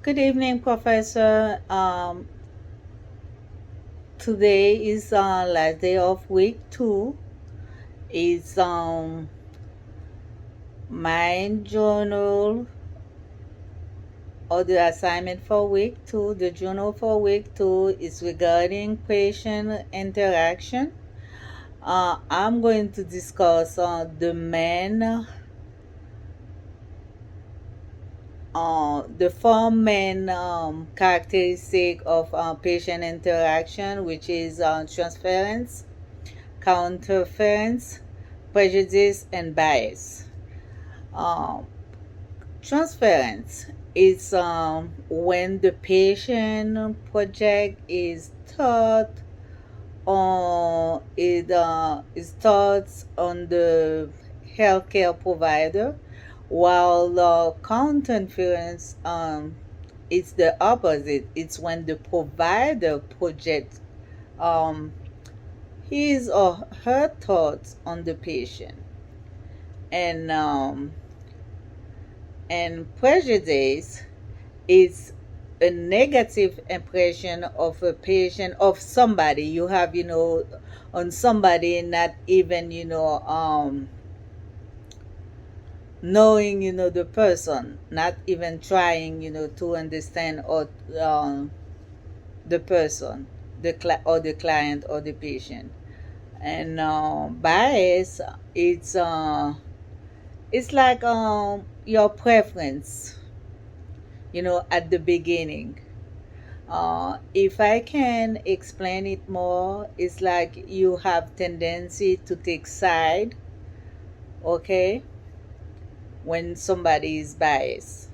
Good evening, Professor. Today is last day of week 2. It's my journal or the assignment for week 2. The journal for week 2 is regarding patient interaction. I'm going to discuss the four main characteristic of patient interaction, which is transference, counterference, prejudice, and bias. Um, Transference is when the patient project is taught or it is taught on the healthcare provider, while counterference it's the opposite. It's when the provider projects um, his or her thoughts on the patient. And um, and prejudice is a negative impression of a patient, of somebody you have, on somebody, not even knowing the person, not even trying to understand or the person, or the client or the patient. And bias, it's like your preference, at the beginning. If I can explain it more, it's like you have tendency to take side, okay, when somebody is biased.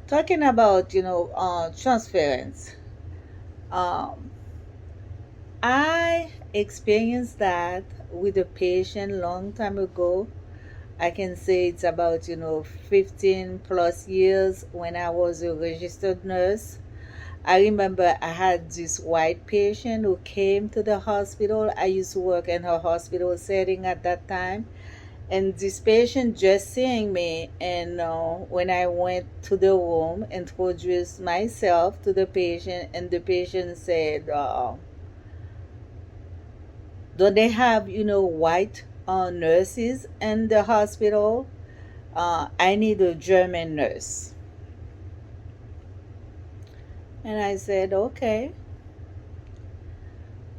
Talking about transference, um, I experienced that with a patient long time ago. I can say it's about 15 plus years when I was a registered nurse. I remember I had this white patient who came to the hospital. I used to work in her hospital setting at that time. And this patient just seeing me, and when I went to the room, introduced myself to the patient, and the patient said, "Don't they have white nurses in the hospital? I need a German nurse." And I said, "Okay,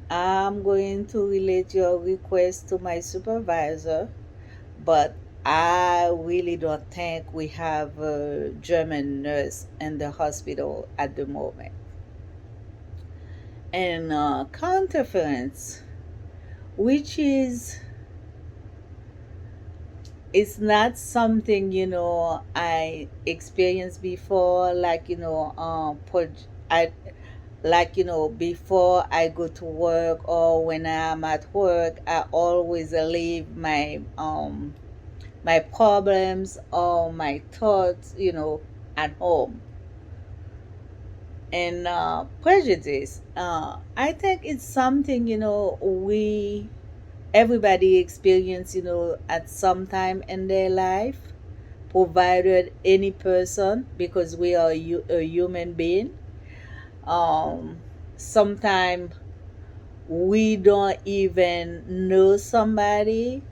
I'm going to relate your request to my supervisor, but I really don't think we have a German nurse in the hospital at the moment." And counterference, which is, it's not something I experienced before, like I like before I go to work, or when I'm at work, I always leave my problems or my thoughts at home. And prejudice, I think it's something we everybody experience at some time in their life, provided any person, because we are a human being. Sometimes we don't even know somebody,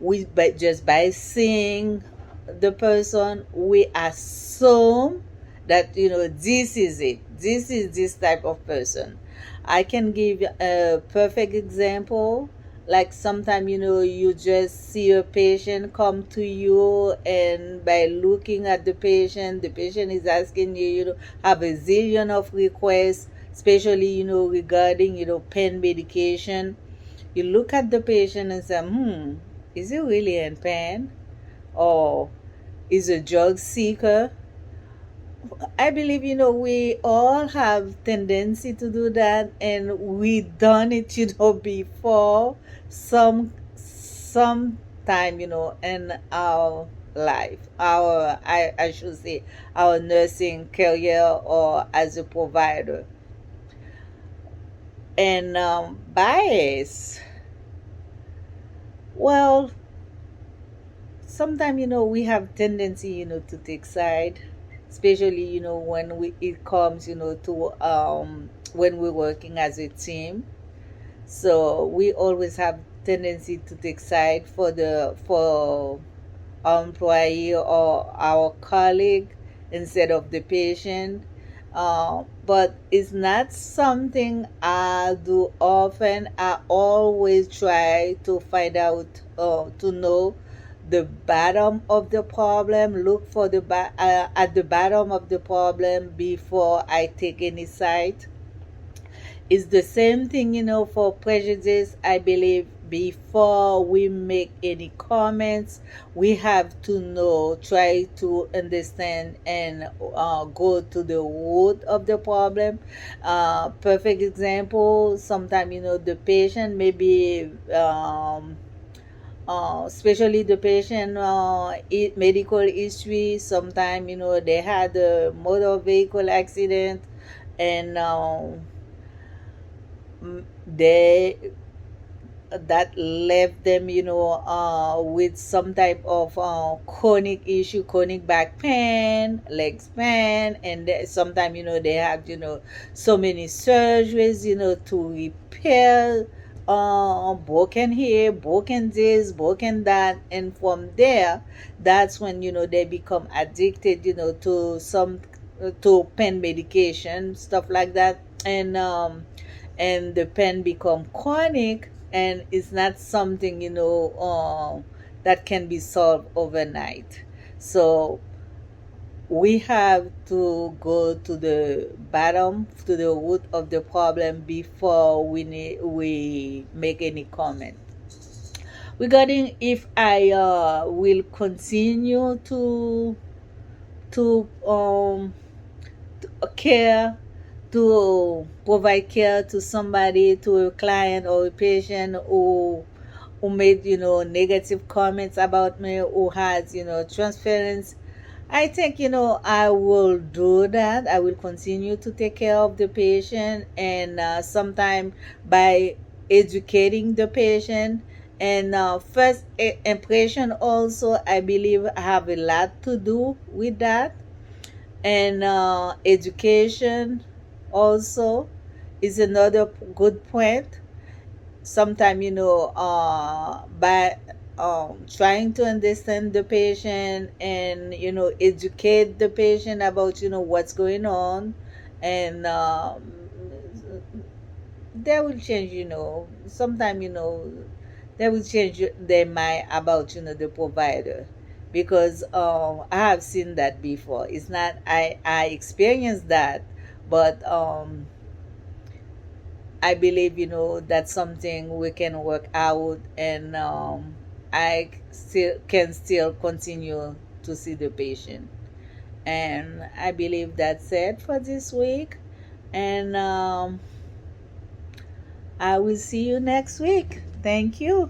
but just by seeing the person, we assume that this is it, this is this type of person. I can give a perfect example. Like sometimes you just see a patient come to you, and by looking at the patient is asking you, have a zillion of requests, especially regarding pain medication. You look at the patient and say, is he really in pain, or is a drug seeker? I believe we all have tendency to do that, and we done it before, some time in our life, I should say our nursing career, or as a provider. And bias, well, sometimes, we have tendency, to take side, especially, when it comes, to when we're working as a team. So we always have tendency to take side for our employee or our colleague instead of the patient. But it's not something I do often. I always try to find out, to know the bottom of the problem, look for at the bottom of the problem before I take any side. It's the same thing, for prejudice. I believe before we make any comments, we have to know, try to understand, and go to the root of the problem. Perfect example, sometimes, the patient maybe, especially the patient, medical history. Sometimes, they had a motor vehicle accident, and they that left them, with some type of chronic issue, chronic back pain, legs pain, and sometimes, they have, so many surgeries, to repair, broken here, broken this, broken that, and from there, that's when, they become addicted, to pain medication, stuff like that, and the pain become chronic, and it's not something, that can be solved overnight. So we have to go to the bottom, to the root of the problem before we make any comment regarding if I will continue to care, to provide care to somebody, to a client or a patient who made, negative comments about me, who has, transference. I think, I will do that. I will continue to take care of the patient, and sometime by educating the patient, and first impression also, I believe, have a lot to do with that. And education also is another good point. Sometimes, by trying to understand the patient, and educate the patient about, what's going on, and they will change, sometimes, they will change their mind about, the provider, because I have seen that before. It's not I experienced that, but I believe, that's something we can work out, and I still continue to see the patient. And I believe that's it for this week, and I will see you next week. Thank you.